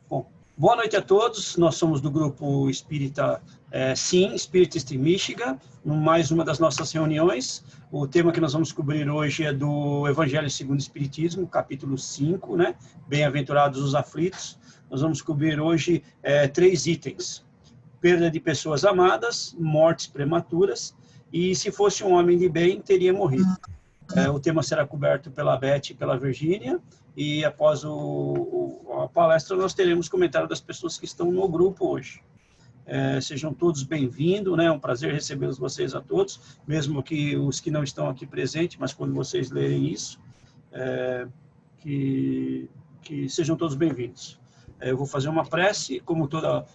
Bom, boa noite a todos. Nós somos do grupo Espírita Sim, Spiritist em Michigan, mais uma das nossas reuniões. O tema que nós vamos cobrir hoje é do Evangelho segundo o Espiritismo, capítulo 5, né? Bem-aventurados os aflitos. Nós vamos cobrir hoje 3 itens: perda de pessoas amadas, mortes prematuras, e se fosse um homem de bem, teria morrido. O tema será coberto pela Beth e pela Virgínia, e após a palestra nós teremos comentário das pessoas que estão no grupo hoje. Sejam todos bem-vindos, né? É um prazer recebê-los vocês a todos, mesmo que os que não estão aqui presentes, mas quando vocês lerem isso, que sejam todos bem-vindos. Eu vou fazer uma prece, como toda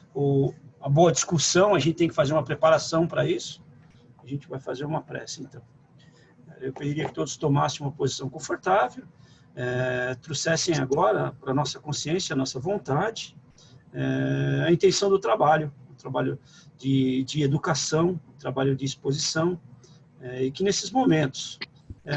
a boa discussão, a gente tem que fazer uma preparação para isso. A gente vai fazer uma prece, então. Eu pediria que todos tomassem uma posição confortável, trouxessem agora para a nossa consciência, a nossa vontade, a intenção do trabalho, o trabalho de educação, o trabalho de exposição, e que nesses momentos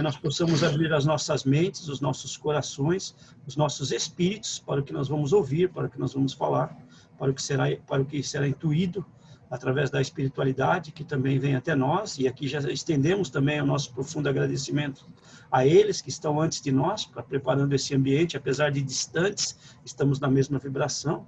nós possamos abrir as nossas mentes, os nossos corações, os nossos espíritos para o que nós vamos ouvir, para o que nós vamos falar, para o que será intuído através da espiritualidade que também vem até nós, e aqui já estendemos também o nosso profundo agradecimento a eles que estão antes de nós, para preparando esse ambiente, apesar de distantes, estamos na mesma vibração.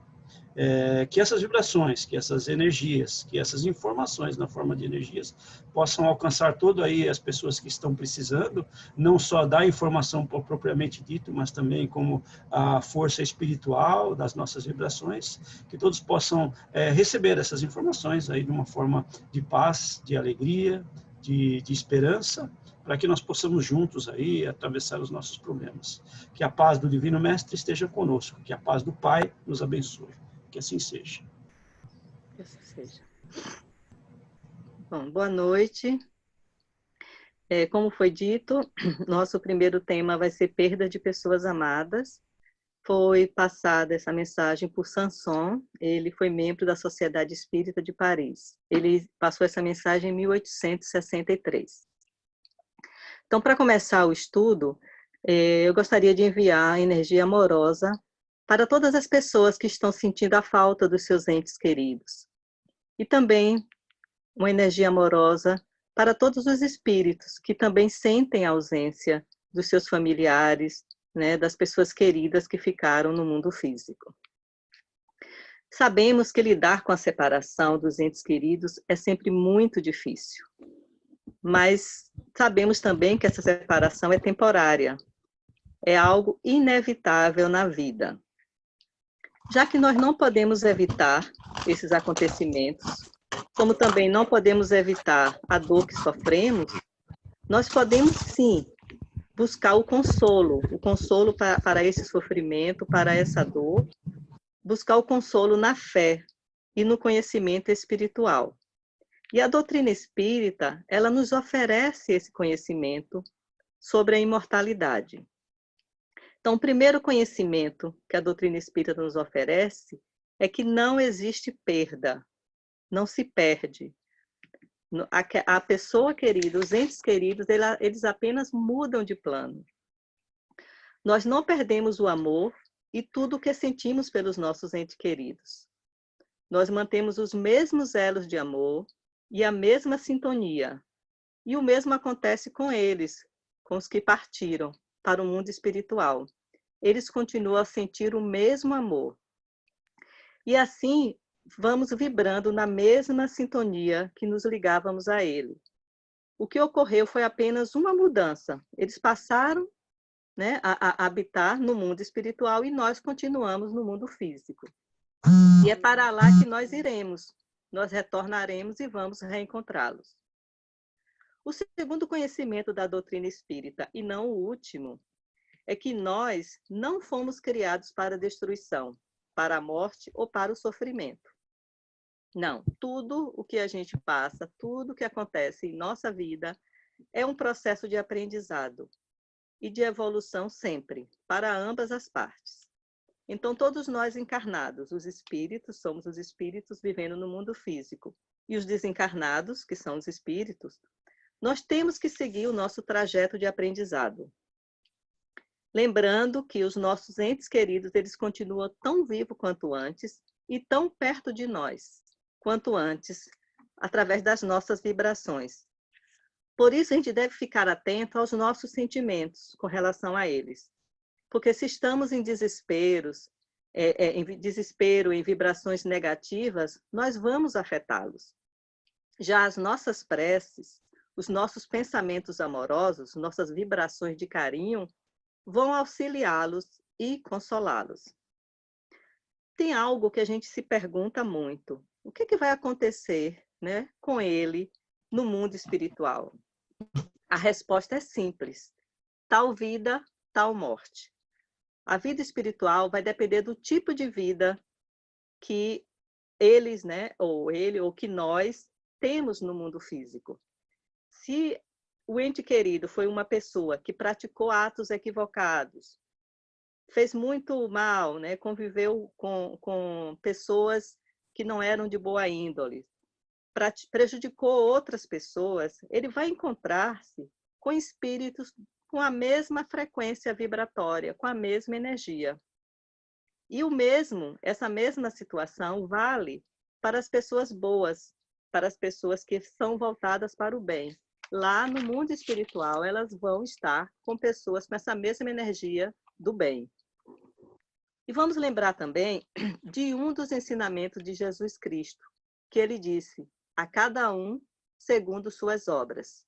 Que essas vibrações, que essas energias, que essas informações na forma de energias possam alcançar todo aí as pessoas que estão precisando, não só da informação propriamente dito, mas também como a força espiritual das nossas vibrações, que todos possam receber essas informações aí de uma forma de paz, de alegria, de esperança, para que nós possamos juntos aí atravessar os nossos problemas. Que a paz do Divino Mestre esteja conosco, que a paz do Pai nos abençoe. Que assim seja. Que assim seja. Bom, boa noite. Como foi dito, nosso primeiro tema vai ser perda de pessoas amadas. Foi passada essa mensagem por Sanson, ele foi membro da Sociedade Espírita de Paris. Ele passou essa mensagem em 1863. Então, para começar o estudo, eu gostaria de enviar a energia amorosa para todas as pessoas que estão sentindo a falta dos seus entes queridos. E também uma energia amorosa para todos os espíritos que também sentem a ausência dos seus familiares, né, das pessoas queridas que ficaram no mundo físico. Sabemos que lidar com a separação dos entes queridos é sempre muito difícil, mas sabemos também que essa separação é temporária, é algo inevitável na vida. Já que nós não podemos evitar esses acontecimentos, como também não podemos evitar a dor que sofremos, nós podemos sim buscar o consolo para esse sofrimento, para essa dor, buscar o consolo na fé e no conhecimento espiritual. E a doutrina espírita, ela nos oferece esse conhecimento sobre a imortalidade. Então, o primeiro conhecimento que a doutrina espírita nos oferece é que não existe perda, não se perde. A pessoa querida, os entes queridos, eles apenas mudam de plano. Nós não perdemos o amor e tudo o que sentimos pelos nossos entes queridos. Nós mantemos os mesmos elos de amor e a mesma sintonia. E o mesmo acontece com eles, com os que partiram para o mundo espiritual. Eles continuam a sentir o mesmo amor. E assim, vamos vibrando na mesma sintonia que nos ligávamos a ele. O que ocorreu foi apenas uma mudança. Eles passaram, né, a habitar no mundo espiritual e nós continuamos no mundo físico. E é para lá que nós iremos. Nós retornaremos e vamos reencontrá-los. O segundo conhecimento da doutrina espírita, e não o último, é que nós não fomos criados para a destruição, para a morte ou para o sofrimento. Não, tudo o que a gente passa, tudo o que acontece em nossa vida é um processo de aprendizado e de evolução sempre, para ambas as partes. Então, todos nós encarnados, os espíritos, somos os espíritos vivendo no mundo físico, e os desencarnados, que são os espíritos, nós temos que seguir o nosso trajeto de aprendizado. lembrando que os nossos entes queridos, eles continuam tão vivos quanto antes e tão perto de nós quanto antes, através das nossas vibrações. Por isso, a gente deve ficar atento aos nossos sentimentos com relação a eles. Porque se estamos em desesperos, em vibrações negativas, nós vamos afetá-los. Já as nossas preces, os nossos pensamentos amorosos, nossas vibrações de carinho, vão auxiliá-los e consolá-los. Tem algo que a gente se pergunta muito. O que vai acontecer, né, com ele no mundo espiritual? A resposta é simples. Tal vida, tal morte. A vida espiritual vai depender do tipo de vida que eles, né, ou ele, ou que nós temos no mundo físico. Se o ente querido foi uma pessoa que praticou atos equivocados, fez muito mal, né, conviveu com pessoas que não eram de boa índole, prejudicou outras pessoas, ele vai encontrar-se com espíritos com a mesma frequência vibratória, com a mesma energia. E essa mesma situação vale para as pessoas boas, para as pessoas que são voltadas para o bem. Lá no mundo espiritual, elas vão estar com pessoas com essa mesma energia do bem. E vamos lembrar também de um dos ensinamentos de Jesus Cristo, que ele disse: a cada um segundo suas obras.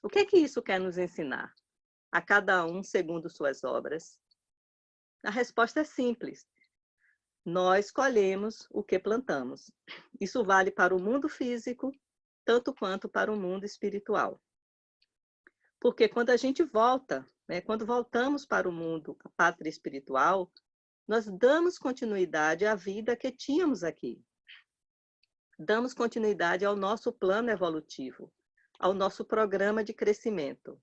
O que isso quer nos ensinar? A cada um segundo suas obras? A resposta é simples. Nós colhemos o que plantamos. Isso vale para o mundo físico, tanto quanto para o mundo espiritual. Porque quando a gente volta, né, quando voltamos para o mundo, a pátria espiritual, nós damos continuidade à vida que tínhamos aqui. Damos continuidade ao nosso plano evolutivo, ao nosso programa de crescimento.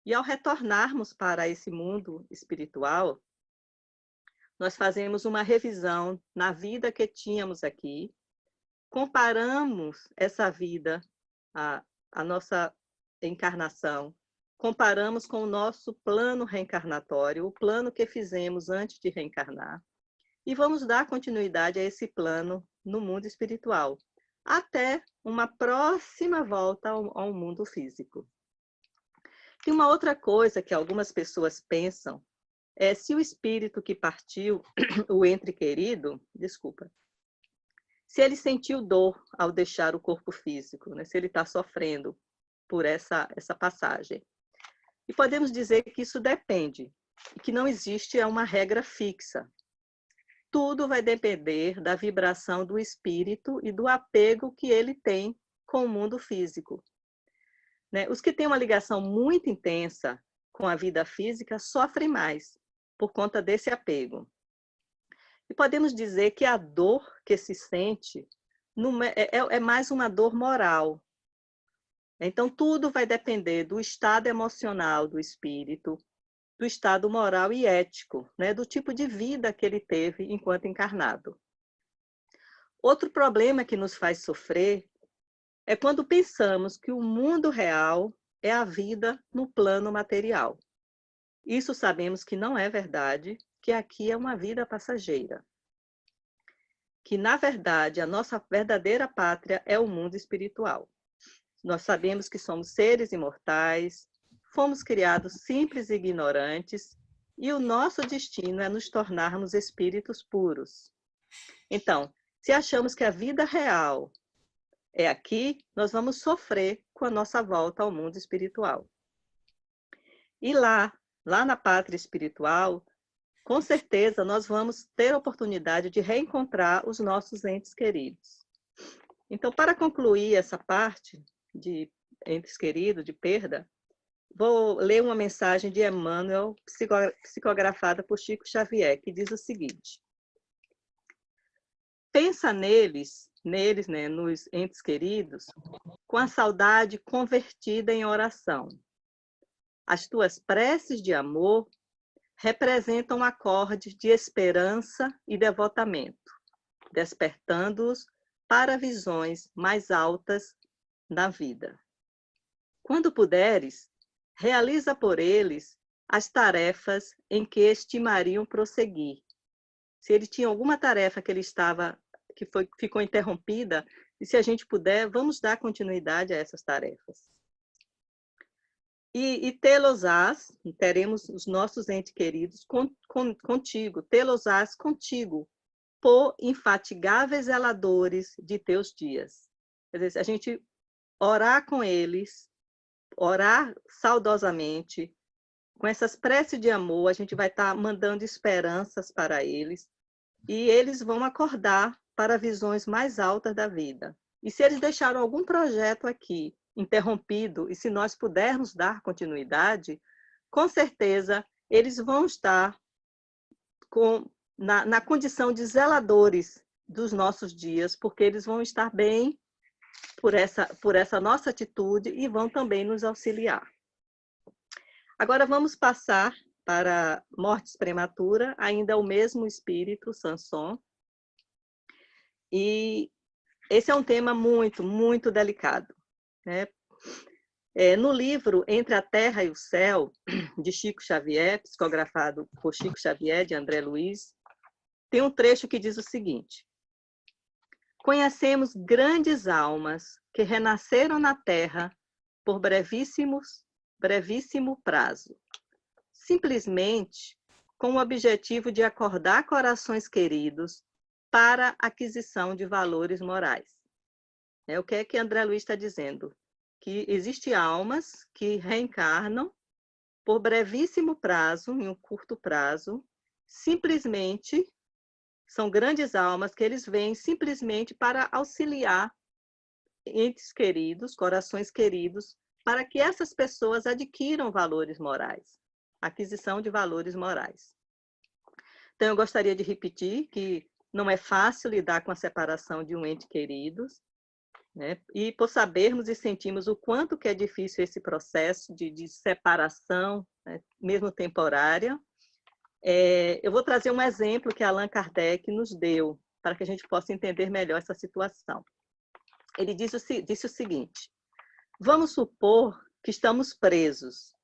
E ao retornarmos para esse mundo espiritual, nós fazemos uma revisão na vida que tínhamos aqui, comparamos essa vida, a nossa encarnação, comparamos com o nosso plano reencarnatório, o plano que fizemos antes de reencarnar, e vamos dar continuidade a esse plano no mundo espiritual, até uma próxima volta ao mundo físico. E uma outra coisa que algumas pessoas pensam é se o espírito que partiu, o ente querido, se ele sentiu dor ao deixar o corpo físico, né? Se ele está sofrendo por essa passagem. E podemos dizer que isso depende, e que não existe uma regra fixa. Tudo vai depender da vibração do espírito e do apego que ele tem com o mundo físico. Né? Os que têm uma ligação muito intensa com a vida física sofrem mais por conta desse apego. E podemos dizer que a dor que se sente é mais uma dor moral. Então, tudo vai depender do estado emocional do espírito, do estado moral e ético, né? Do tipo de vida que ele teve enquanto encarnado. Outro problema que nos faz sofrer é quando pensamos que o mundo real é a vida no plano material. Isso sabemos que não é verdade, que aqui é uma vida passageira. Que, na verdade, a nossa verdadeira pátria é o mundo espiritual. Nós sabemos que somos seres imortais, fomos criados simples e ignorantes, e o nosso destino é nos tornarmos espíritos puros. Então, se achamos que a vida real é aqui, nós vamos sofrer com a nossa volta ao mundo espiritual. E lá na pátria espiritual, com certeza nós vamos ter a oportunidade de reencontrar os nossos entes queridos. Então, para concluir essa parte de entes queridos, de perda, vou ler uma mensagem de Emmanuel, psicografada por Chico Xavier, que diz o seguinte: pensa neles, né, nos entes queridos, com a saudade convertida em oração. As tuas preces de amor representam acordes de esperança e devotamento, despertando-os para visões mais altas na vida. Quando puderes, realiza por eles as tarefas em que estimariam prosseguir. Se ele tinha alguma tarefa que ficou interrompida, e se a gente puder, vamos dar continuidade a essas tarefas. E tê-los-ás, teremos os nossos entes queridos contigo, tê-los-ás contigo, por infatigáveis zeladores de teus dias. Quer dizer, a gente orar com eles, orar saudosamente, com essas preces de amor, a gente vai estar mandando esperanças para eles, e eles vão acordar para visões mais altas da vida. E se eles deixaram algum projeto aqui interrompido, e se nós pudermos dar continuidade, com certeza eles vão estar na condição de zeladores dos nossos dias, porque eles vão estar bem por essa nossa atitude e vão também nos auxiliar. Agora vamos passar para mortes prematura, ainda o mesmo espírito, Samson. E esse é um tema muito, muito delicado, né? No livro Entre a Terra e o Céu, de Chico Xavier, psicografado por Chico Xavier, de André Luiz, tem um trecho que diz o seguinte: conhecemos grandes almas que renasceram na Terra por brevíssimo prazo, simplesmente com o objetivo de acordar corações queridos para a aquisição de valores morais. O que é que André Luiz está dizendo? Que existem almas que reencarnam por brevíssimo prazo, em um curto prazo, simplesmente, são grandes almas que eles vêm simplesmente para auxiliar entes queridos, corações queridos, para que essas pessoas adquiram valores morais, aquisição de valores morais. Então, eu gostaria de repetir que não é fácil lidar com a separação de um ente querido, né? E por sabermos e sentirmos o quanto que é difícil esse processo de separação, né? Mesmo temporária, eu vou trazer um exemplo que Allan Kardec nos deu, para que a gente possa entender melhor essa situação. Ele disse o seguinte: vamos supor que estamos presos.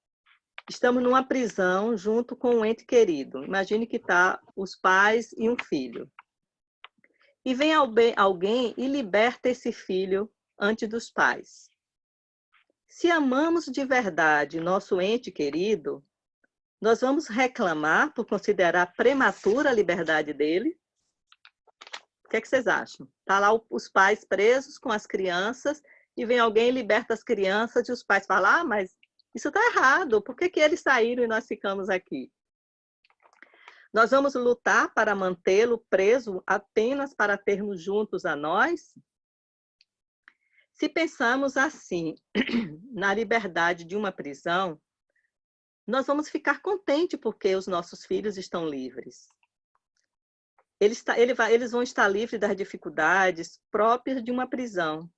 Estamos numa prisão junto com um ente querido. Imagine que está os pais e um filho. E vem alguém e liberta esse filho antes dos pais. Se amamos de verdade nosso ente querido, nós vamos reclamar por considerar prematura a liberdade dele? O que é que vocês acham? Está lá os pais presos com as crianças e vem alguém e liberta as crianças e os pais falam: ah, mas isso está errado, por que eles saíram e nós ficamos aqui? Nós vamos lutar para mantê-lo preso apenas para termos juntos a nós? Se pensamos assim, na liberdade de uma prisão, nós vamos ficar contentes porque os nossos filhos estão livres. Eles vão estar livres das dificuldades próprias de uma prisão.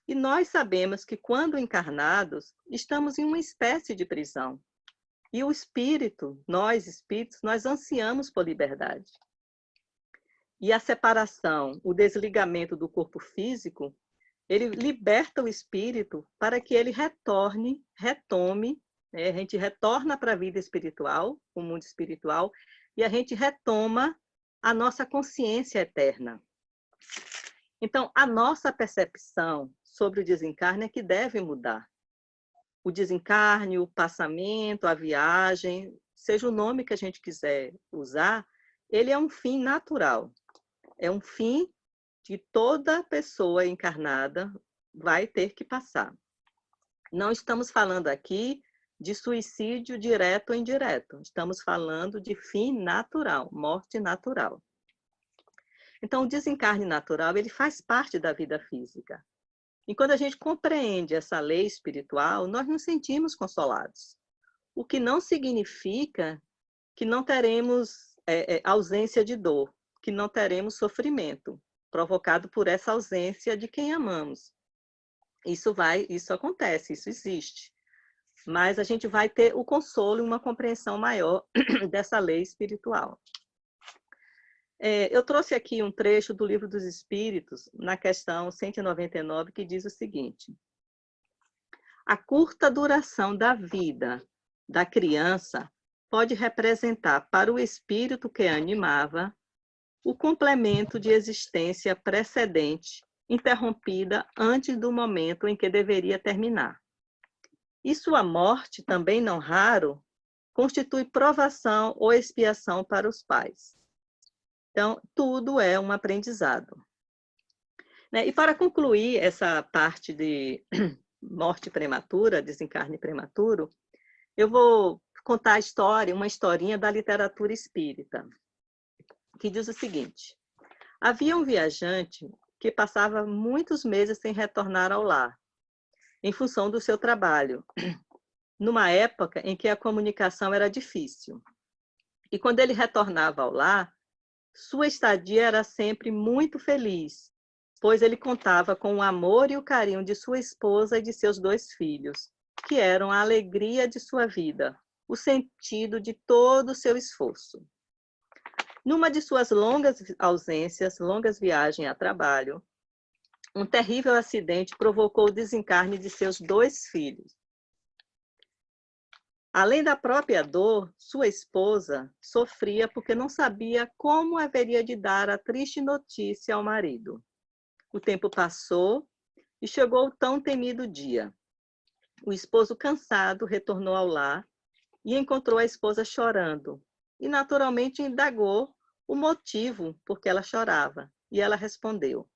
E nós sabemos que, quando encarnados, estamos em uma espécie de prisão. E o espírito, nós espíritos, nós ansiamos por liberdade. E a separação, o desligamento do corpo físico, ele liberta o espírito para que ele retome, né? A gente retorna para a vida espiritual, o mundo espiritual, e a gente retoma a nossa consciência eterna. Então, a nossa percepção sobre o desencarne é que deve mudar. O desencarne, o passamento, a viagem, seja o nome que a gente quiser usar, ele é um fim natural. É um fim que toda pessoa encarnada vai ter que passar. Não estamos falando aqui de suicídio direto ou indireto. Estamos falando de fim natural, morte natural. Então, o desencarne natural, ele faz parte da vida física. E quando a gente compreende essa lei espiritual, nós nos sentimos consolados. O que não significa que não teremos ausência de dor, que não teremos sofrimento provocado por essa ausência de quem amamos. Isso acontece, isso existe. Mas a gente vai ter o consolo e uma compreensão maior dessa lei espiritual. Eu trouxe aqui um trecho do Livro dos Espíritos, na questão 199, que diz o seguinte: a curta duração da vida da criança pode representar para o espírito que a animava o complemento de existência precedente, interrompida antes do momento em que deveria terminar. E sua morte, também não raro, constitui provação ou expiação para os pais. Então, tudo é um aprendizado. E para concluir essa parte de morte prematura, desencarne prematuro, eu vou contar a história, uma historinha da literatura espírita, que diz o seguinte: havia um viajante que passava muitos meses sem retornar ao lar, em função do seu trabalho, numa época em que a comunicação era difícil. E quando ele retornava ao lar, sua estadia era sempre muito feliz, pois ele contava com o amor e o carinho de sua esposa e de seus 2 filhos, que eram a alegria de sua vida, o sentido de todo o seu esforço. Numa de suas longas ausências, longas viagens a trabalho, um terrível acidente provocou o desencarne de seus 2 filhos. Além da própria dor, sua esposa sofria porque não sabia como haveria de dar a triste notícia ao marido. O tempo passou e chegou o tão temido dia. O esposo, cansado, retornou ao lar e encontrou a esposa chorando. E, naturalmente, indagou o motivo por que ela chorava. E ela respondeu: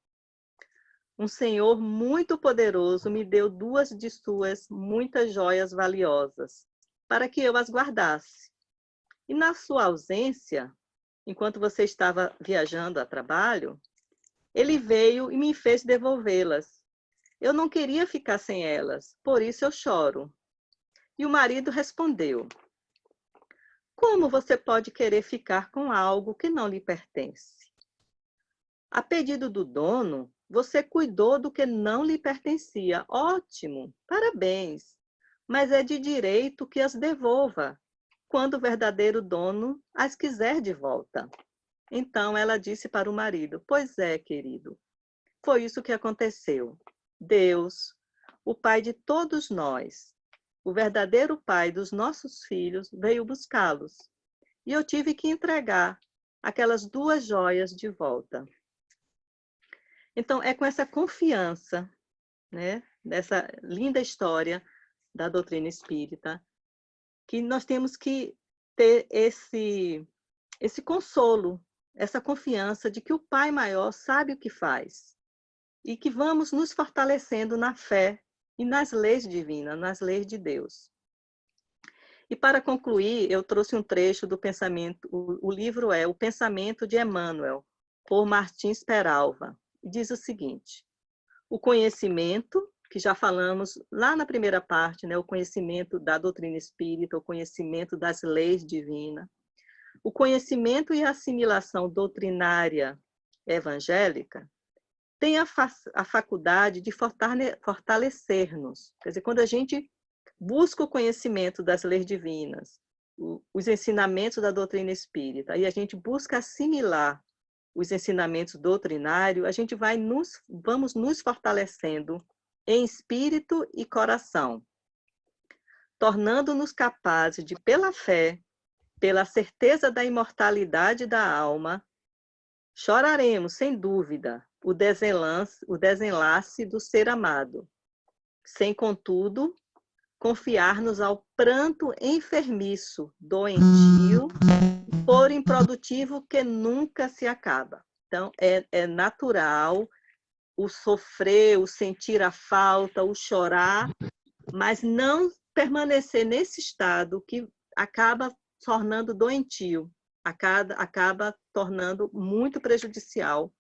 um senhor muito poderoso me deu 2 de suas muitas joias valiosas, para que eu as guardasse. E na sua ausência, enquanto você estava viajando a trabalho, ele veio e me fez devolvê-las. Eu não queria ficar sem elas, por isso eu choro. E o marido respondeu: como você pode querer ficar com algo que não lhe pertence? A pedido do dono, você cuidou do que não lhe pertencia. Ótimo, parabéns. Mas é de direito que as devolva, quando o verdadeiro dono as quiser de volta. Então ela disse para o marido: pois é, querido, foi isso que aconteceu. Deus, o Pai de todos nós, o verdadeiro Pai dos nossos filhos, veio buscá-los. E eu tive que entregar aquelas 2 joias de volta. Então, é com essa confiança, dessa linda história da doutrina espírita, que nós temos que ter esse consolo, essa confiança de que o Pai Maior sabe o que faz e que vamos nos fortalecendo na fé e nas leis divinas, nas leis de Deus. E para concluir, eu trouxe um trecho do pensamento, o livro é O Pensamento de Emmanuel, por Martins Peralva, e diz o seguinte: o conhecimento, que já falamos lá na primeira parte, o conhecimento da doutrina espírita, o conhecimento das leis divinas, o conhecimento e a assimilação doutrinária evangélica tem a faculdade de fortalecer-nos. Quer dizer, quando a gente busca o conhecimento das leis divinas, os ensinamentos da doutrina espírita, e a gente busca assimilar os ensinamentos doutrinários, a gente vamos nos fortalecendo em espírito e coração, tornando-nos capazes de, pela fé, pela certeza da imortalidade da alma, choraremos, sem dúvida, o desenlace do ser amado, sem, contudo, confiar-nos ao pranto enfermiço, doentio, por improdutivo que nunca se acaba. Então, é natural o sofrer, o sentir a falta, o chorar, mas não permanecer nesse estado que acaba tornando doentio, acaba tornando muito prejudicial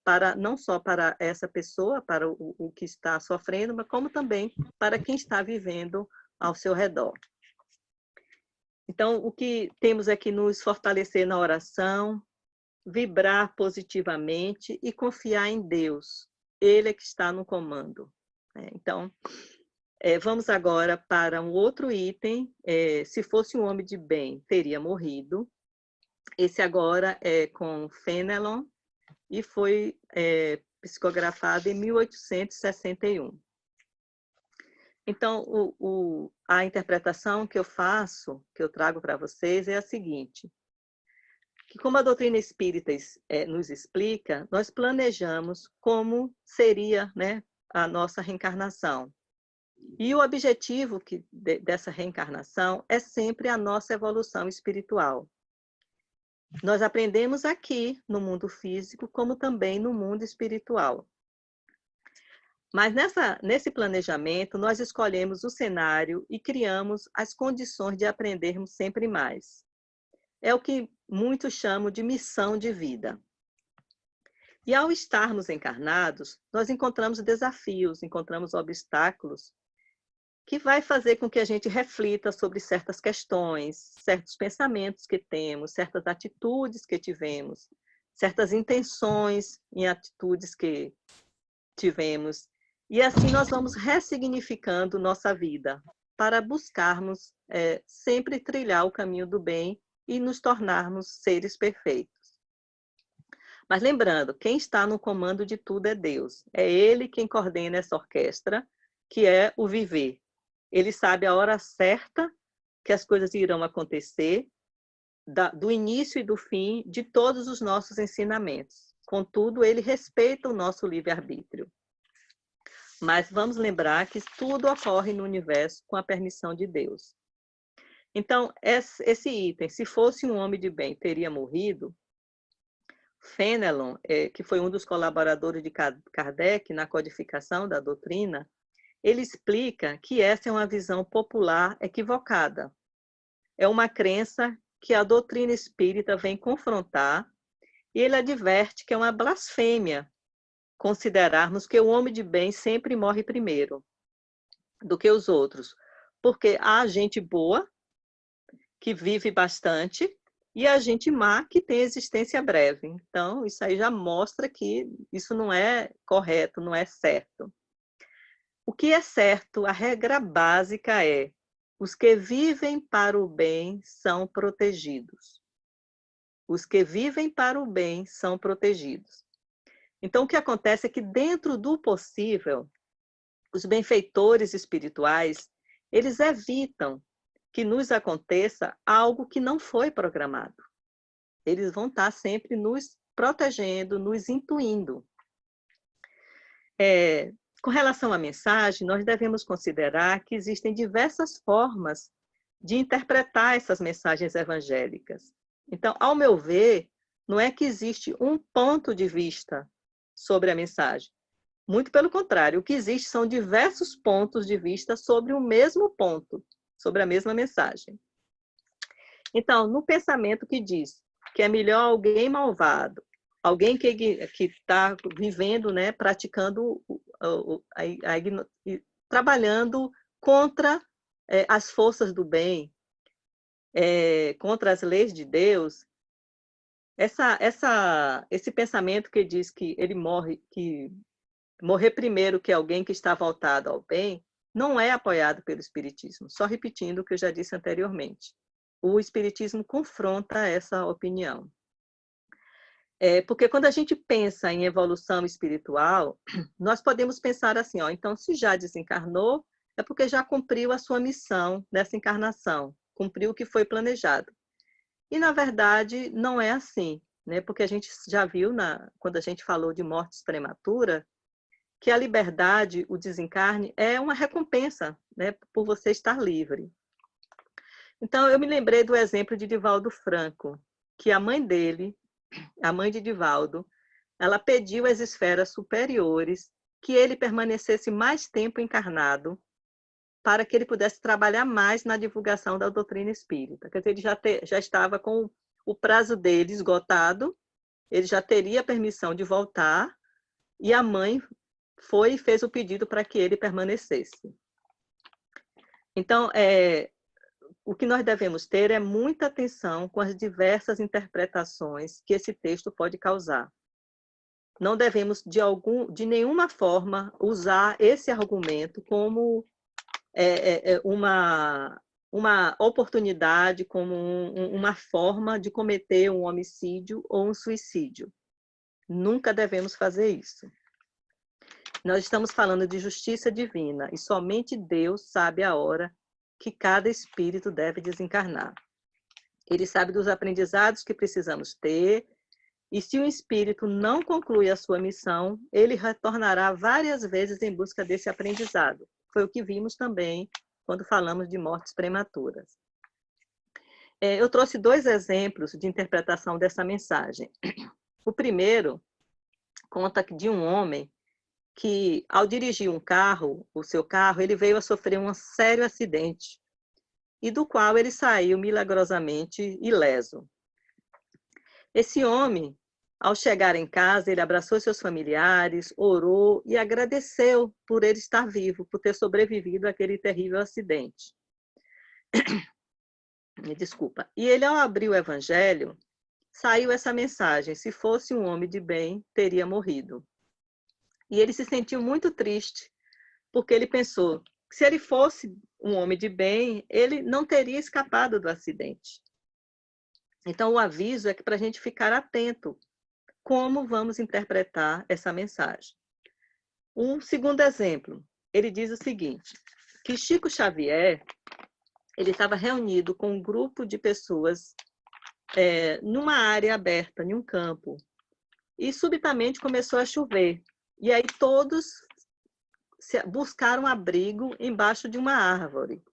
para não só para essa pessoa, para o que está sofrendo, mas como também para quem está vivendo ao seu redor. Então, o que temos é que nos fortalecer na oração, vibrar positivamente e confiar em Deus. Ele é que está no comando. Então, vamos agora para um outro item. Se fosse um homem de bem, teria morrido. Esse agora é com Fenelon e foi psicografado em 1861. Então, a interpretação que eu faço, que eu trago para vocês, é a seguinte, que como a doutrina espírita nos explica, nós planejamos como seria, né, a nossa reencarnação. E o objetivo dessa reencarnação é sempre a nossa evolução espiritual. Nós aprendemos aqui no mundo físico, como também no mundo espiritual. Mas nesse planejamento, nós escolhemos o cenário e criamos as condições de aprendermos sempre mais. É o que muitos chamam de missão de vida. E ao estarmos encarnados, nós encontramos desafios, encontramos obstáculos, que vai fazer com que a gente reflita sobre certas questões, certos pensamentos que temos, certas atitudes que tivemos, certas intenções em atitudes que tivemos. E assim nós vamos ressignificando nossa vida para buscarmos sempre trilhar o caminho do bem e nos tornarmos seres perfeitos. Mas lembrando, quem está no comando de tudo é Deus. É Ele quem coordena essa orquestra, que é o viver. Ele sabe a hora certa que as coisas irão acontecer, do início e do fim de todos os nossos ensinamentos. Contudo, Ele respeita o nosso livre-arbítrio. Mas vamos lembrar que tudo ocorre no universo com a permissão de Deus. Então, esse item, se fosse um homem de bem, teria morrido. Fenelon, que foi um dos colaboradores de Kardec na codificação da doutrina, ele explica que essa é uma visão popular equivocada. É uma crença que a doutrina espírita vem confrontar e ele adverte que é uma blasfêmia considerarmos que o homem de bem sempre morre primeiro do que os outros, porque há gente boa que vive bastante e a gente má que tem existência breve. Então, isso aí já mostra que isso não é correto, não é certo. O que é certo, a regra básica é: os que vivem para o bem são protegidos. Os que vivem para o bem são protegidos. Então, o que acontece é que, dentro do possível, os benfeitores espirituais, eles evitam que nos aconteça algo que não foi programado. Eles vão estar sempre nos protegendo, nos intuindo. Com relação à mensagem, nós devemos considerar que existem diversas formas de interpretar essas mensagens evangélicas. Então, ao meu ver, não é que existe um ponto de vista sobre a mensagem. Muito pelo contrário, o que existe são diversos pontos de vista sobre o mesmo ponto, sobre a mesma mensagem. Então, no pensamento que diz que é melhor alguém malvado, alguém que está vivendo, né, praticando, trabalhando contra as forças do bem, contra as leis de Deus, esse pensamento que diz que ele morrer primeiro que alguém que está voltado ao bem, não é apoiado pelo Espiritismo. Só repetindo o que eu já disse anteriormente. O Espiritismo confronta essa opinião. Porque quando a gente pensa em evolução espiritual, nós podemos pensar assim, então se já desencarnou, é porque já cumpriu a sua missão nessa encarnação, cumpriu o que foi planejado. E, na verdade, não é assim, né? Porque a gente já viu, quando a gente falou de morte prematura, que a liberdade, o desencarne, é uma recompensa, né, por você estar livre. Então, eu me lembrei do exemplo de Divaldo Franco, que a mãe dele, a mãe de Divaldo, ela pediu às esferas superiores que ele permanecesse mais tempo encarnado para que ele pudesse trabalhar mais na divulgação da doutrina espírita. Quer dizer, ele já estava com o prazo dele esgotado, ele já teria permissão de voltar, e a mãe foi e fez o pedido para que ele permanecesse. Então, o que nós devemos ter é muita atenção com as diversas interpretações que esse texto pode causar. Não devemos, de nenhuma forma, usar esse argumento como uma oportunidade, como uma forma de cometer um homicídio ou um suicídio. Nunca devemos fazer isso. Nós estamos falando de justiça divina e somente Deus sabe a hora que cada espírito deve desencarnar. Ele sabe dos aprendizados que precisamos ter, e se o espírito não conclui a sua missão, ele retornará várias vezes em busca desse aprendizado. Foi o que vimos também quando falamos de mortes prematuras. Eu trouxe 2 exemplos de interpretação dessa mensagem. O primeiro conta de um homem que, ao dirigir um carro, o seu carro, ele veio a sofrer um sério acidente, e do qual ele saiu milagrosamente ileso. Esse homem, ao chegar em casa, ele abraçou seus familiares, orou e agradeceu por ele estar vivo, por ter sobrevivido àquele terrível acidente. Desculpa. E ele, ao abrir o evangelho, saiu essa mensagem: se fosse um homem de bem, teria morrido. E ele se sentiu muito triste, porque ele pensou que se ele fosse um homem de bem, ele não teria escapado do acidente. Então, o aviso é que para a gente ficar atento como vamos interpretar essa mensagem. Um segundo exemplo, ele diz o seguinte, que Chico Xavier, ele estava reunido com um grupo de pessoas numa área aberta, em um campo, e subitamente começou a chover. E aí todos buscaram abrigo embaixo de uma árvore.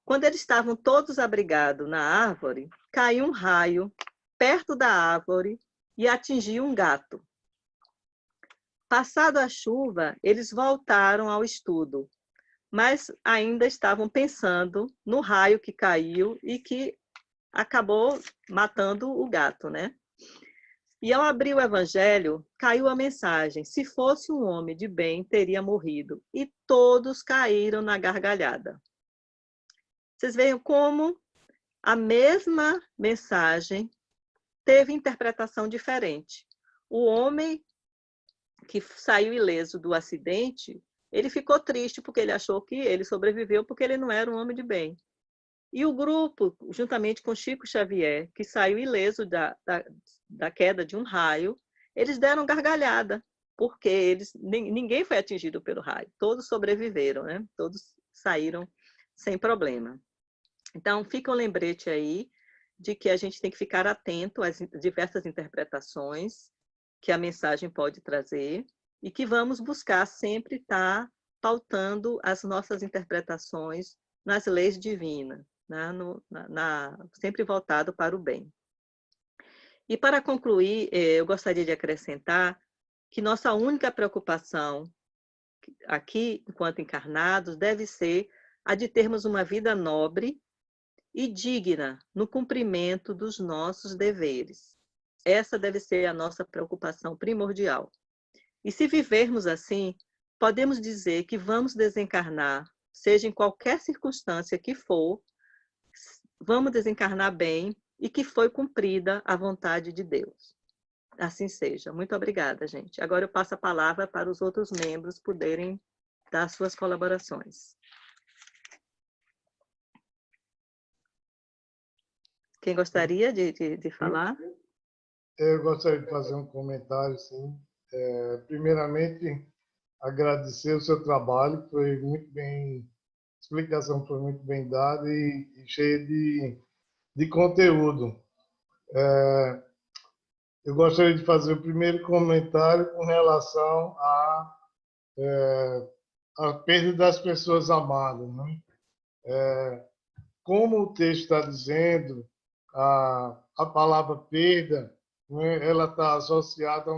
Quando eles estavam todos abrigados na árvore, caiu um raio perto da árvore e atingiu um gato. Passado a chuva, eles voltaram ao estudo, mas ainda estavam pensando no raio que caiu e que acabou matando o gato, né? E ao abrir o evangelho, caiu a mensagem: se fosse um homem de bem, teria morrido. E todos caíram na gargalhada. Vocês veem como a mesma mensagem teve interpretação diferente. O homem que saiu ileso do acidente, ele ficou triste porque ele achou que ele sobreviveu porque ele não era um homem de bem. E o grupo, juntamente com Chico Xavier, que saiu ileso da queda de um raio, eles deram gargalhada, porque ninguém foi atingido pelo raio, todos sobreviveram, né? Todos saíram sem problema. Então, fica um lembrete aí de que a gente tem que ficar atento às diversas interpretações que a mensagem pode trazer e que vamos buscar sempre estar pautando as nossas interpretações nas leis divinas, né? Sempre voltado para o bem. E para concluir, eu gostaria de acrescentar que nossa única preocupação aqui, enquanto encarnados, deve ser a de termos uma vida nobre e digna no cumprimento dos nossos deveres. Essa deve ser a nossa preocupação primordial. E se vivermos assim, podemos dizer que vamos desencarnar, seja em qualquer circunstância que for, vamos desencarnar bem e que foi cumprida a vontade de Deus. Assim seja. Muito obrigada, gente. Agora eu passo a palavra para os outros membros poderem dar suas colaborações. Quem gostaria de falar? Eu gostaria de fazer um comentário, sim. Primeiramente, agradecer o seu trabalho, foi muito bem, a explicação foi muito bem dada e cheia de conteúdo. Eu gostaria de fazer o primeiro comentário com relação à perda das pessoas amadas, né? Como o texto está dizendo, a palavra perda, né, ela está associada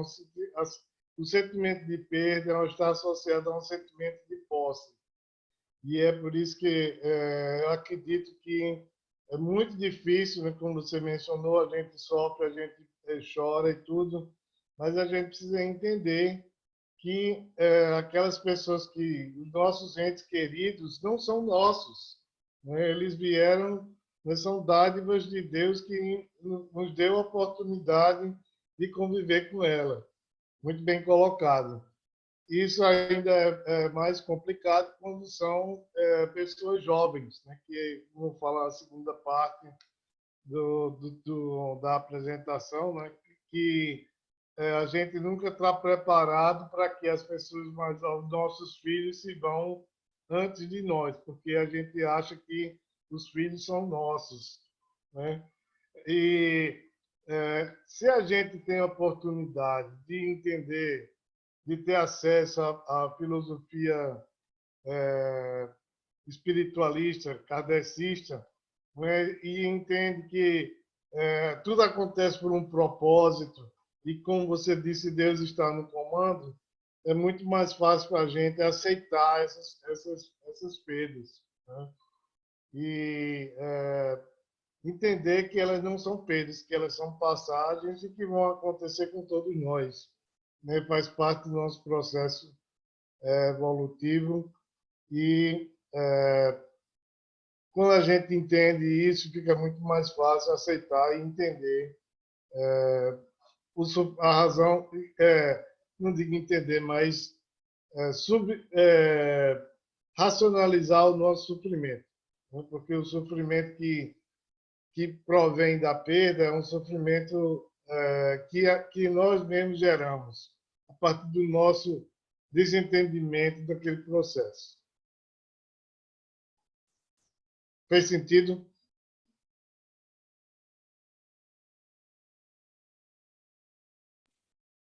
o sentimento de perda está associado a um sentimento de posse. E é por isso que eu acredito que é muito difícil, né, como você mencionou, a gente sofre, a gente chora e tudo, mas a gente precisa entender que aquelas pessoas os nossos entes queridos não são nossos, né? Eles vieram, né, são dádivas de Deus que nos deu a oportunidade de conviver com ela. Muito bem colocado. Isso ainda é mais complicado quando são pessoas jovens, né? Que vou falar a segunda parte da apresentação, né? Que a gente nunca está preparado para que as pessoas os nossos filhos se vão antes de nós, porque a gente acha que os filhos são nossos, né? E se a gente tem a oportunidade de entender, de ter acesso à filosofia espiritualista, kardecista, né? E entende que tudo acontece por um propósito, e como você disse, Deus está no comando, é muito mais fácil para a gente aceitar essas perdas, né? E entender que elas não são perdas, que elas são passagens e que vão acontecer com todos nós, né? Faz parte do nosso processo evolutivo. E quando a gente entende isso, fica muito mais fácil aceitar e entender a razão, não digo entender, mas racionalizar o nosso sofrimento, né? Porque o sofrimento que provém da perda é um sofrimento que nós mesmos geramos, a partir do nosso desentendimento daquele processo. Fez sentido?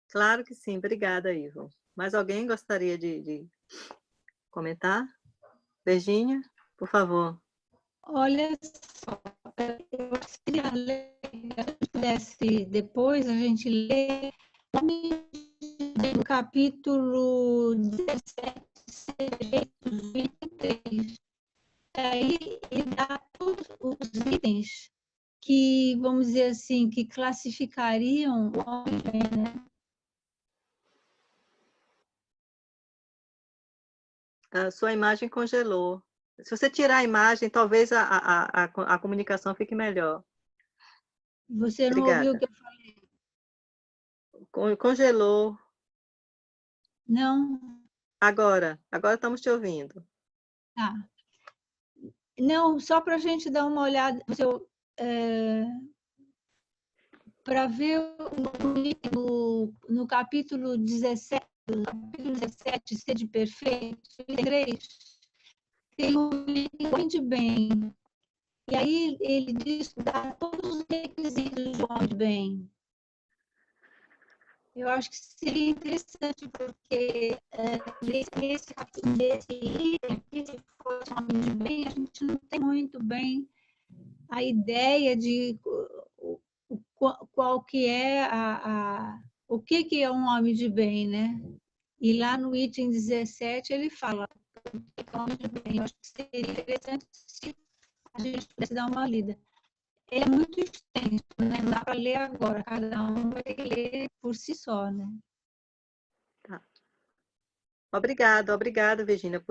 Claro que sim. Obrigada, Ivo. Mais alguém gostaria de comentar? Virgínia, por favor. Olha só, eu acho que seria legal se pudesse depois a gente ler no capítulo 17, 23. Aí ele dá todos os itens que, vamos dizer assim, que classificariam o homem, né? A sua imagem congelou. Se você tirar a imagem, talvez a comunicação fique melhor. Você não Obrigada. ouviu o que eu falei? Congelou. Não. Agora estamos te ouvindo. Tá. Não, só para a gente dar uma olhada, para ver no capítulo 17, Sede Perfeito, 3, tem um homem de bem. E aí ele diz que dá todos os requisitos do homem de bem. Eu acho que seria interessante, porque nesse item, se fosse um homem de bem, a gente não tem muito bem a ideia de qual que é o que é um homem de bem, né? E lá no item 17 ele fala o que é um homem de bem. Eu acho que seria interessante se a gente pudesse dar uma lida. É muito extenso, né? Não dá para ler agora, cada um vai ter que ler por si só, né? Tá. Obrigada, Virgínia,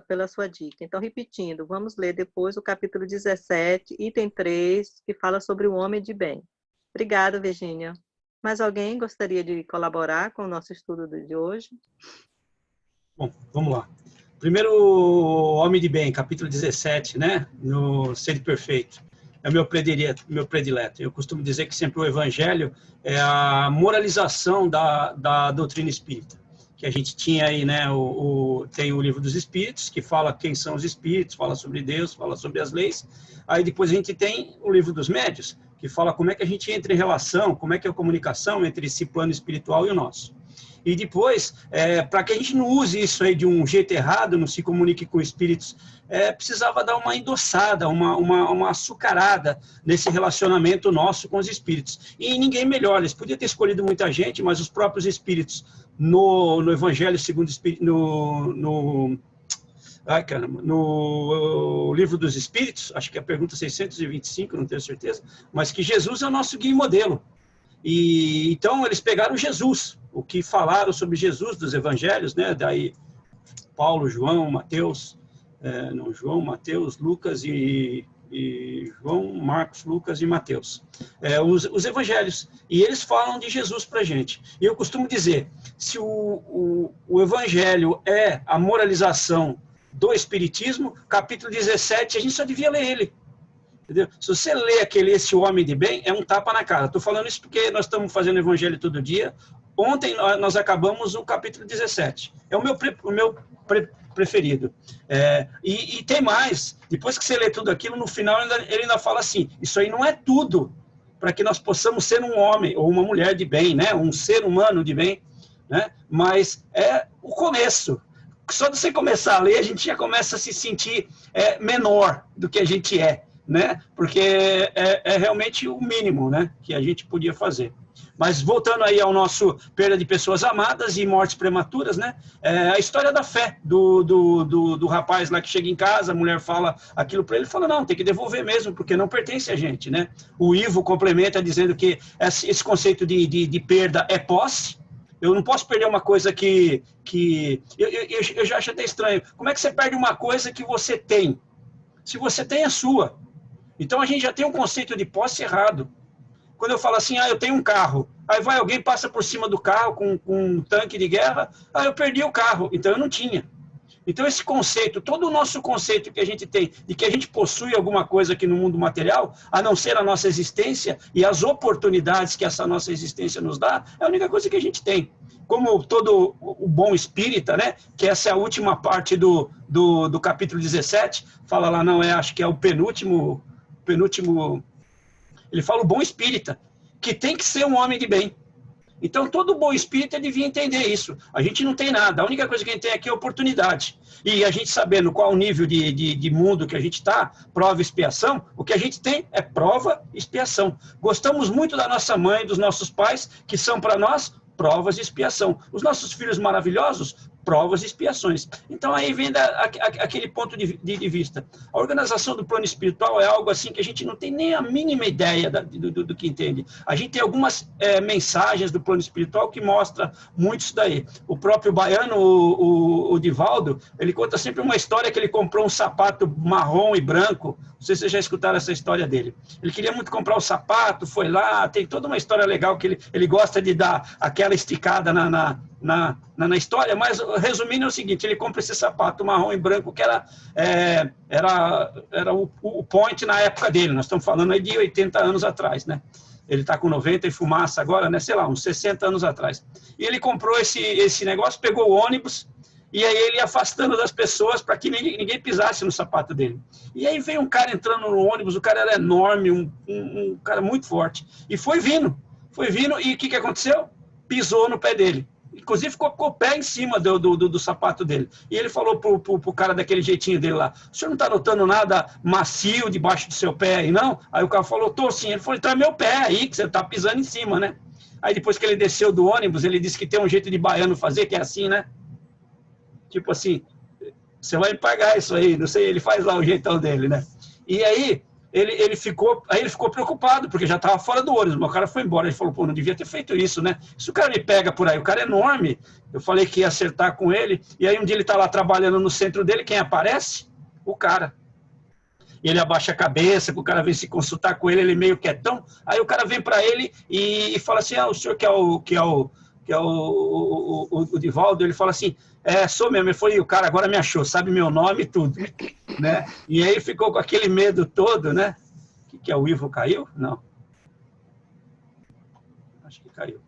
pela sua dica. Então, repetindo, vamos ler depois o capítulo 17, item 3, que fala sobre o homem de bem. Obrigada, Virgínia. Mais alguém gostaria de colaborar com o nosso estudo de hoje? Bom, vamos lá. Primeiro, Homem de Bem, capítulo 17, né? No Sede Perfeito. É o meu predileto. Eu costumo dizer que sempre o Evangelho é a moralização da doutrina espírita. Que a gente tinha aí, né? Tem o Livro dos Espíritos, que fala quem são os espíritos, fala sobre Deus, fala sobre as leis. Aí depois a gente tem o Livro dos Médios, que fala como é que a gente entra em relação, como é que é a comunicação entre esse plano espiritual e o nosso. E depois, para que a gente não use isso aí de um jeito errado, não se comunique com espíritos, precisava dar uma endossada, uma açucarada nesse relacionamento nosso com os espíritos. E ninguém melhor, eles podiam ter escolhido muita gente, mas os próprios espíritos, no Evangelho segundo o Espírito, no Livro dos Espíritos, acho que é a pergunta 625, não tenho certeza, mas que Jesus é o nosso guia e modelo. E então eles pegaram Jesus, o que falaram sobre Jesus dos evangelhos, né? Daí Paulo, João, Mateus, João, Mateus, Lucas e João, Marcos, Lucas e Mateus. Os evangelhos. E eles falam de Jesus para a gente. E eu costumo dizer, se o evangelho é a moralização do Espiritismo, capítulo 17, a gente só devia ler ele. Entendeu? Se você lê esse homem de bem, é um tapa na cara. Estou falando isso porque nós estamos fazendo evangelho todo dia. ontem nós acabamos o capítulo 17. É o meu preferido. E tem mais. Depois que você lê tudo aquilo, no final ele ainda fala assim, isso aí não é tudo para que nós possamos ser um homem ou uma mulher de bem, né? Um ser humano de bem, né? Mas é o começo. Só de você começar a ler, a gente já começa a se sentir menor do que a gente é, né? Porque é realmente o mínimo, né, que a gente podia fazer. Mas voltando aí ao nosso perda de pessoas amadas e mortes prematuras, né? A história da fé do rapaz lá que chega em casa, a mulher fala aquilo para ele, fala, não, tem que devolver mesmo, porque não pertence a gente, né? O Ivo complementa dizendo que esse conceito de perda é posse. Eu não posso perder uma coisa que eu já acho até estranho. Como é que você perde uma coisa que você tem? Se você tem, é sua. Então a gente já tem um conceito de posse errado. Quando eu falo assim, eu tenho um carro, aí vai alguém, passa por cima do carro com um tanque de guerra, eu perdi o carro, então eu não tinha. Então esse conceito, todo o nosso conceito que a gente tem, de que a gente possui alguma coisa aqui no mundo material, a não ser a nossa existência e as oportunidades que essa nossa existência nos dá, é a única coisa que a gente tem. Como todo o bom espírita, né, que essa é a última parte do capítulo 17, fala lá, não, acho que é o penúltimo, ele fala o bom espírita, que tem que ser um homem de bem. Então, todo bom espírita devia entender isso. A gente não tem nada. A única coisa que a gente tem aqui é oportunidade. E a gente sabendo qual o nível de mundo que a gente está, prova e expiação, o que a gente tem é prova e expiação. Gostamos muito da nossa mãe, dos nossos pais, que são para nós provas e expiação. Os nossos filhos maravilhosos, provas e expiações. Então, aí vem aquele ponto de vista. A organização do plano espiritual é algo assim que a gente não tem nem a mínima ideia do que entende. A gente tem algumas mensagens do plano espiritual que mostram muito isso daí. O próprio baiano, o Divaldo, ele conta sempre uma história que ele comprou um sapato marrom e branco. Não sei se vocês já escutaram essa história dele. Ele queria muito comprar o sapato, foi lá, tem toda uma história legal que ele gosta de dar aquela esticada na história, mas resumindo é o seguinte, ele compra esse sapato marrom e branco que era o point na época dele, nós estamos falando aí de 80 anos atrás, né? Ele está com 90 e fumaça agora, né? Sei lá, uns 60 anos atrás. E ele comprou esse negócio, pegou o ônibus, e aí ele ia afastando das pessoas para que ninguém pisasse no sapato dele. E aí veio um cara entrando no ônibus, o cara era enorme, um cara muito forte, e foi vindo, e o que aconteceu? Pisou no pé dele. Inclusive ficou com o pé em cima do sapato dele. E ele falou pro cara daquele jeitinho dele lá, o senhor não está notando nada macio debaixo do seu pé aí, não? Aí o cara falou, tô sim. Ele falou, então é meu pé aí, que você está pisando em cima, né? Aí depois que ele desceu do ônibus, ele disse que tem um jeito de baiano fazer, que é assim, né? Tipo assim, você vai me pagar isso aí, não sei, ele faz lá o jeitão dele, né? E aí ele ficou preocupado, porque já estava fora do ônibus, mas o cara foi embora. Ele falou, pô, não devia ter feito isso, né? Se o cara me pega por aí, o cara é enorme, eu falei que ia acertar com ele, e aí um dia ele está lá trabalhando no centro dele, quem aparece? O cara. E ele abaixa a cabeça, o cara vem se consultar com ele, ele meio quietão, aí o cara vem para ele e fala assim, o senhor que é o Divaldo, ele fala assim, sou mesmo, ele falou, e o cara agora me achou, sabe meu nome e tudo, né? E aí ficou com aquele medo todo, né? Que o Ivo caiu? Não. Acho que caiu.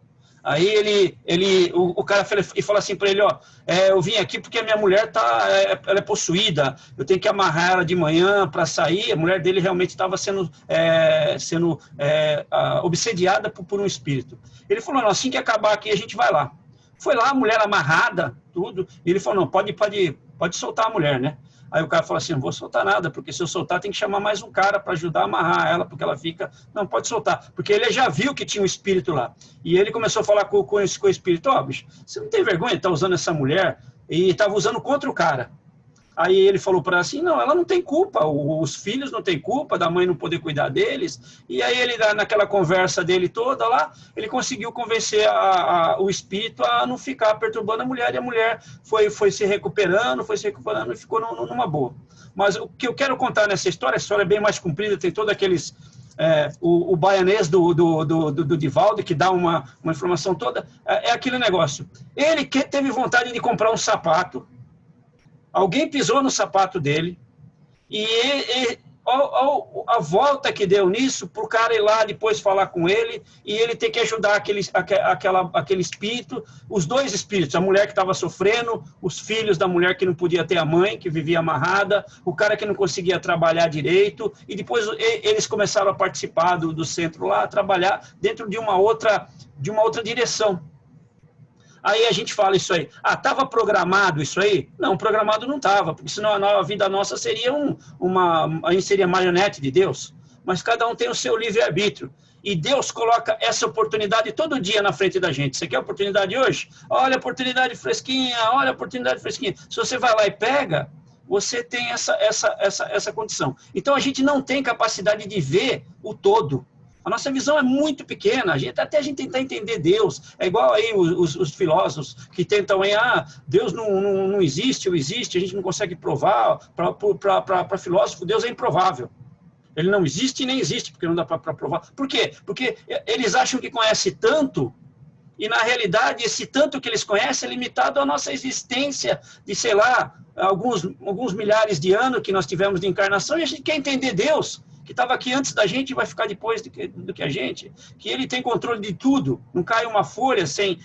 Aí o cara fala assim para ele, eu vim aqui porque a minha mulher ela é possuída, eu tenho que amarrar ela de manhã para sair. A mulher dele realmente estava sendo obsediada por um espírito. Ele falou, não, assim que acabar aqui a gente vai lá. Foi lá, a mulher amarrada, tudo, e ele falou, não, pode soltar a mulher, né? Aí o cara falou assim, não vou soltar nada, porque se eu soltar tem que chamar mais um cara para ajudar a amarrar ela, porque ela fica, não, pode soltar, porque ele já viu que tinha um espírito lá, e ele começou a falar com o espírito, bicho, você não tem vergonha de estar usando essa mulher, e estava usando contra o cara. Aí ele falou para ela assim, não, ela não tem culpa, os filhos não têm culpa da mãe não poder cuidar deles. E aí ele, naquela conversa dele toda lá, ele conseguiu convencer o espírito a não ficar perturbando a mulher, e a mulher foi se recuperando e ficou numa boa. Mas o que eu quero contar nessa história, a história é bem mais comprida, tem todos aqueles... o baianês do Divaldo, que dá uma informação toda, é aquele negócio. Ele teve vontade de comprar um sapato, alguém pisou no sapato dele, e a volta que deu nisso, para o cara ir lá depois falar com ele, e ele ter que ajudar aquele espírito, os dois espíritos, a mulher que estava sofrendo, os filhos da mulher que não podia ter a mãe, que vivia amarrada, o cara que não conseguia trabalhar direito, e depois eles começaram a participar do centro lá, a trabalhar dentro de uma outra direção. Aí a gente fala isso aí. Ah, estava programado isso aí? Não, programado não estava, porque senão a vida nossa seria a gente seria marionete de Deus. Mas cada um tem o seu livre-arbítrio. E Deus coloca essa oportunidade todo dia na frente da gente. Você quer a oportunidade hoje? Olha a oportunidade fresquinha, olha a oportunidade fresquinha. Se você vai lá e pega, você tem essa condição. Então a gente não tem capacidade de ver o todo. A nossa visão é muito pequena, até a gente tentar entender Deus. É igual aí os filósofos que tentam aí, Deus não existe ou existe, a gente não consegue provar. Para filósofo, Deus é improvável. Ele não existe e nem existe, porque não dá para provar. Por quê? Porque eles acham que conhecem tanto, e na realidade esse tanto que eles conhecem é limitado à nossa existência de, sei lá, alguns milhares de anos que nós tivemos de encarnação, e a gente quer entender Deus, que estava aqui antes da gente e vai ficar depois do que a gente, que ele tem controle de tudo, não cai uma folha sem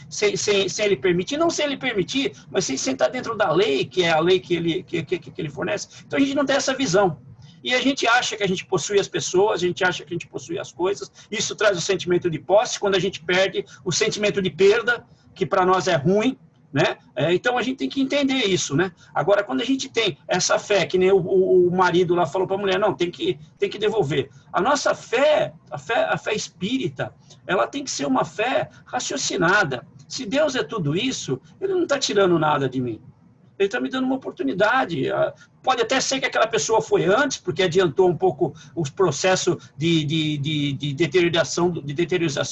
ele permitir, não sem ele permitir, mas sem estar dentro da lei, que é a lei que ele fornece. Então a gente não tem essa visão. E a gente acha que a gente possui as pessoas, a gente acha que a gente possui as coisas, isso traz o sentimento de posse, quando a gente perde o sentimento de perda, que para nós é ruim, né? Então a gente tem que entender isso, né? Agora, quando a gente tem essa fé, que nem o marido lá falou para a mulher, não, tem que devolver. A nossa fé, a fé espírita, ela tem que ser uma fé raciocinada. Se Deus é tudo isso, ele não está tirando nada de mim. Ele está me dando uma oportunidade. Pode até ser que aquela pessoa foi antes, porque adiantou um pouco os processos de deteriorização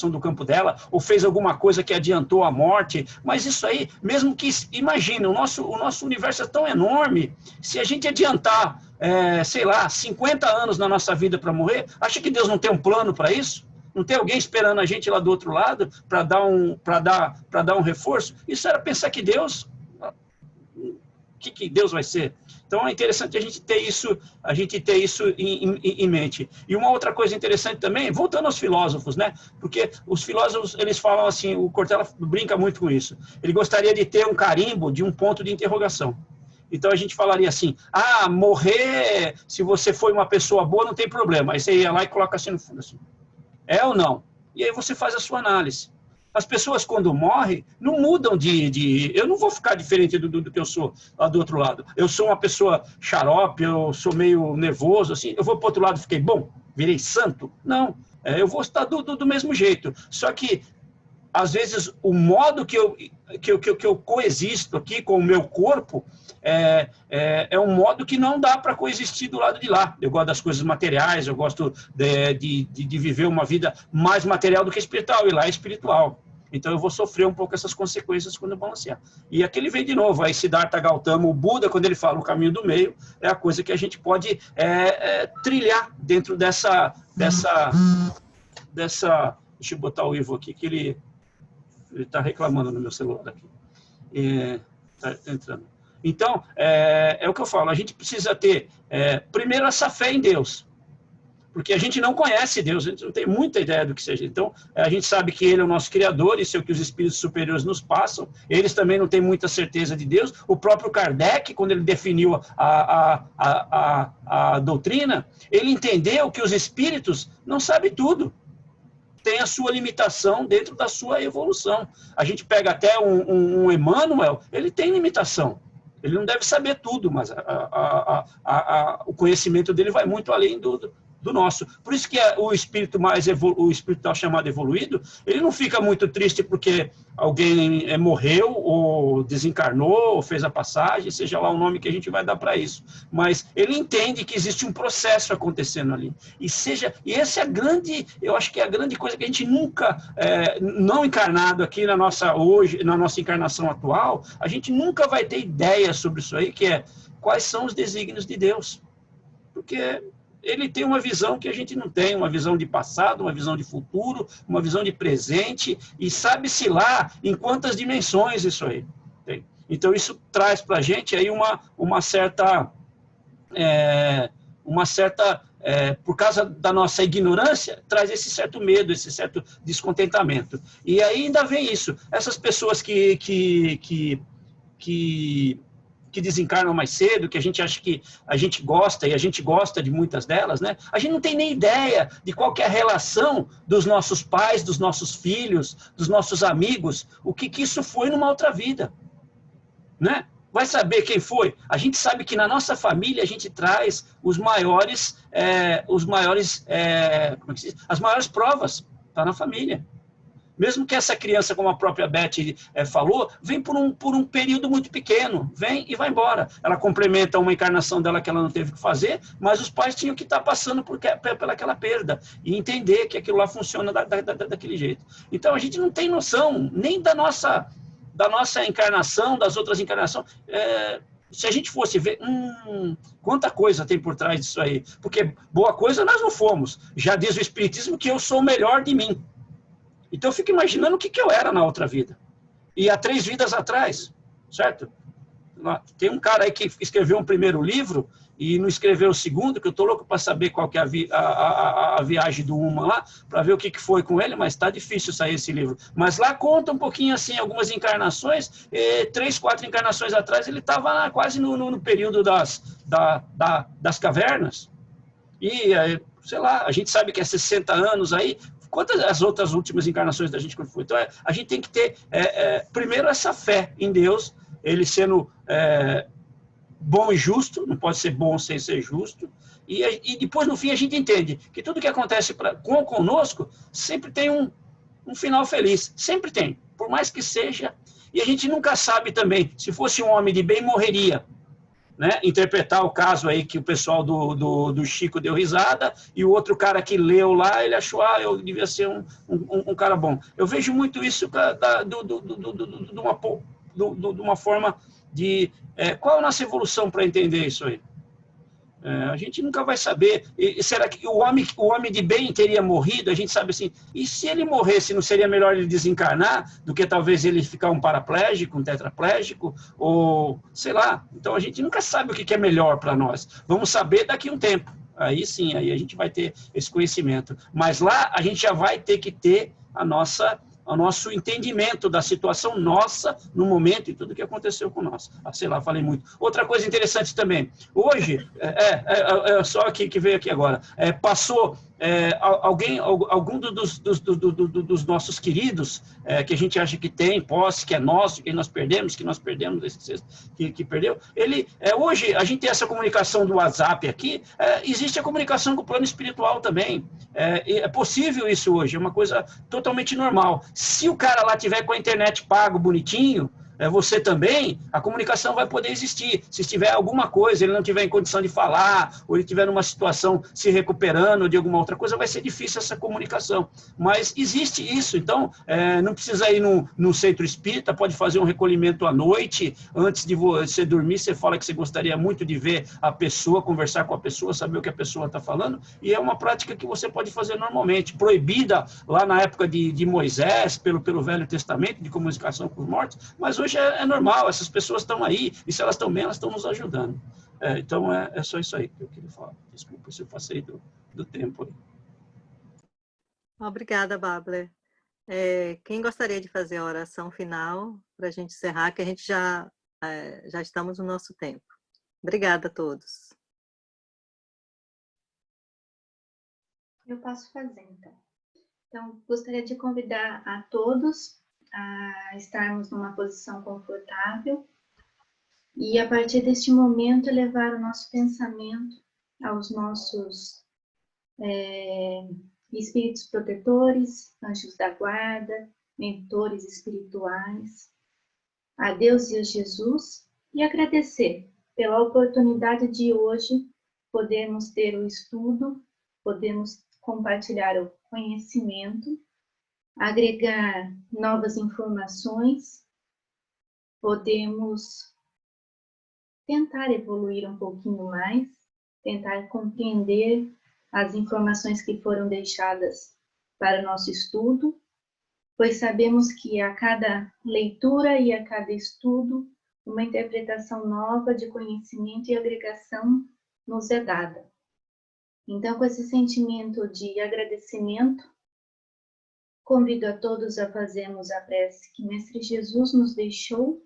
do campo dela, ou fez alguma coisa que adiantou a morte. Mas isso aí, mesmo que, imagina, o nosso universo é tão enorme, se a gente adiantar, sei lá, 50 anos na nossa vida para morrer, acha que Deus não tem um plano para isso? Não tem alguém esperando a gente lá do outro lado para dar um reforço? Isso era pensar que Deus... que Deus vai ser. Então é interessante a gente ter isso em mente. E uma outra coisa interessante também, voltando aos filósofos, né? Porque os filósofos, eles falam assim, o Cortella brinca muito com isso. Ele gostaria de ter um carimbo de um ponto de interrogação. Então a gente falaria assim, morrer, se você foi uma pessoa boa, não tem problema. Aí você ia lá e coloca assim no fundo, assim. É ou não? E aí você faz a sua análise. As pessoas, quando morrem, não mudam eu não vou ficar diferente do que eu sou lá do outro lado. Eu sou uma pessoa xarope, eu sou meio nervoso, assim, eu vou para o outro lado e fiquei bom, virei santo? Não, eu vou estar do mesmo jeito. Só que, às vezes, o modo que eu coexisto aqui com o meu corpo é um modo que não dá para coexistir do lado de lá. Eu gosto das coisas materiais, eu gosto de viver uma vida mais material do que espiritual, e lá é espiritual. Então eu vou sofrer um pouco essas consequências quando eu balancear. E aqui ele vem de novo, aí Siddhartha Gautama, o Buda, quando ele fala o caminho do meio, é a coisa que a gente pode trilhar dentro dessa... Deixa eu botar o Ivo aqui, que ele está reclamando no meu celular aqui. Está entrando. Então, é o que eu falo, a gente precisa ter, primeiro, essa fé em Deus, porque a gente não conhece Deus, a gente não tem muita ideia do que seja. Então, a gente sabe que Ele é o nosso Criador, isso é o que os espíritos superiores nos passam, eles também não têm muita certeza de Deus. O próprio Kardec, quando ele definiu a doutrina, ele entendeu que os espíritos não sabem tudo. Tem a sua limitação dentro da sua evolução. A gente pega até um Emmanuel, ele tem limitação. Ele não deve saber tudo, mas o conhecimento dele vai muito além do nosso. Por isso que o espírito o espírito chamado evoluído, ele não fica muito triste porque alguém morreu ou desencarnou ou fez a passagem, seja lá o nome que a gente vai dar para isso. Mas ele entende que existe um processo acontecendo ali. E essa é eu acho que é a grande coisa que a gente nunca, não encarnado aqui na nossa encarnação atual, a gente nunca vai ter ideia sobre isso aí, que é quais são os desígnios de Deus. Porque ele tem uma visão que a gente não tem, uma visão de passado, uma visão de futuro, uma visão de presente, e sabe-se lá em quantas dimensões isso aí tem. Então, isso traz para a gente aí uma certa por causa da nossa ignorância, traz esse certo medo, esse certo descontentamento. E aí ainda vem isso, essas pessoas que desencarnam mais cedo, que a gente acha que a gente gosta, e a gente gosta de muitas delas, né? A gente não tem nem ideia de qual que é a relação dos nossos pais, dos nossos filhos, dos nossos amigos, o que isso foi numa outra vida, né? Vai saber quem foi? A gente sabe que na nossa família a gente traz as maiores provas, está na família. Mesmo que essa criança, como a própria Beth falou, vem por um período muito pequeno, vem e vai embora. Ela complementa uma encarnação dela que ela não teve que fazer, mas os pais tinham que estar passando pelaquela perda e entender que aquilo lá funciona daquele jeito. Então, a gente não tem noção nem da nossa encarnação, das outras encarnações. Se a gente fosse ver, quanta coisa tem por trás disso aí. Porque boa coisa nós não fomos. Já diz o Espiritismo que eu sou o melhor de mim. Então, eu fico imaginando o que eu era na outra vida. E há 3 vidas atrás, certo? Tem um cara aí que escreveu um primeiro livro e não escreveu o segundo, que eu estou louco para saber qual que é a viagem do Uma lá, para ver o que foi com ele, mas está difícil sair esse livro. Mas lá conta um pouquinho, assim, algumas encarnações, 3, 4 encarnações atrás, ele estava quase no período das cavernas. E, sei lá, a gente sabe que é 60 anos aí. Quantas as outras últimas encarnações da gente quando foi? Então, a gente tem que ter, primeiro, essa fé em Deus, ele sendo bom e justo, não pode ser bom sem ser justo, e depois, no fim, a gente entende que tudo que acontece conosco sempre tem um final feliz, sempre tem, por mais que seja, e a gente nunca sabe também, se fosse um homem de bem, morreria, né, interpretar o caso aí que o pessoal do Chico deu risada, e o outro cara que leu lá, ele achou, eu devia ser um cara bom. Eu vejo muito isso de uma forma de... qual é a nossa evolução para entender isso aí? A gente nunca vai saber. E será que o homem de bem teria morrido? A gente sabe assim, e se ele morresse, não seria melhor ele desencarnar do que talvez ele ficar um paraplégico, um tetraplégico, ou sei lá. Então a gente nunca sabe o que é melhor para nós. Vamos saber daqui a um tempo. Aí sim, aí a gente vai ter esse conhecimento. Mas lá a gente já vai ter que ter o nosso entendimento da situação nossa no momento e tudo que aconteceu com nós. Sei lá, falei muito. Outra coisa interessante também. Hoje, só que veio aqui agora, passou algum dos nossos queridos, que a gente acha que tem posse, que é nosso, que nós perdemos, que perdeu, hoje a gente tem essa comunicação do WhatsApp aqui, existe a comunicação com o plano espiritual também. É possível isso hoje, é uma coisa totalmente normal. Se o cara lá tiver com a internet pago, bonitinho, você também, a comunicação vai poder existir. Se tiver alguma coisa, ele não tiver em condição de falar, ou ele tiver numa situação se recuperando de alguma outra coisa, vai ser difícil essa comunicação. Mas existe isso, então não precisa ir no centro espírita, pode fazer um recolhimento à noite, antes de você dormir, você fala que você gostaria muito de ver a pessoa, conversar com a pessoa, saber o que a pessoa está falando, e é uma prática que você pode fazer normalmente, proibida lá na época de Moisés, pelo Velho Testamento, de comunicação com os mortos, mas hoje é normal, essas pessoas estão aí, e se elas estão bem, elas estão nos ajudando. Então, é só isso aí que eu queria falar. Desculpa se eu passei do tempo aí. Obrigada, Babler. Quem gostaria de fazer a oração final para a gente encerrar, que a gente já estamos no nosso tempo. Obrigada a todos. Eu posso fazer, então. Então, gostaria de convidar a todos a estarmos numa posição confortável e, a partir deste momento, levar o nosso pensamento aos nossos espíritos protetores, anjos da guarda, mentores espirituais, a Deus e a Jesus, e agradecer pela oportunidade de hoje podermos ter o estudo, podemos compartilhar o conhecimento, agregar novas informações, podemos tentar evoluir um pouquinho mais, tentar compreender as informações que foram deixadas para nosso estudo, pois sabemos que a cada leitura e a cada estudo, uma interpretação nova de conhecimento e agregação nos é dada. Então, com esse sentimento de agradecimento, convido a todos a fazermos a prece que Mestre Jesus nos deixou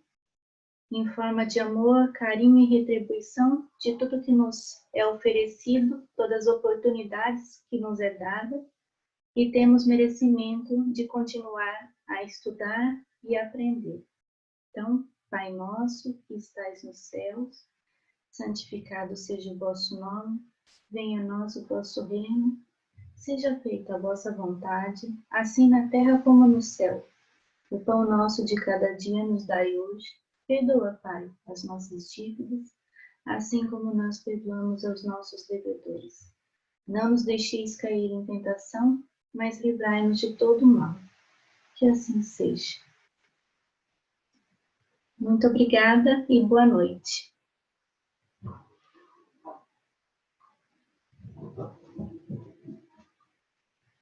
em forma de amor, carinho e retribuição de tudo que nos é oferecido, todas as oportunidades que nos é dada, e temos merecimento de continuar a estudar e aprender. Então, Pai nosso que estais nos céus, santificado seja o vosso nome, venha a nós o vosso reino, seja feita a vossa vontade, assim na terra como no céu. O pão nosso de cada dia nos dai hoje. Perdoa, Pai, as nossas dívidas, assim como nós perdoamos aos nossos devedores. Não nos deixeis cair em tentação, mas livrai-nos de todo mal. Que assim seja. Muito obrigada e boa noite.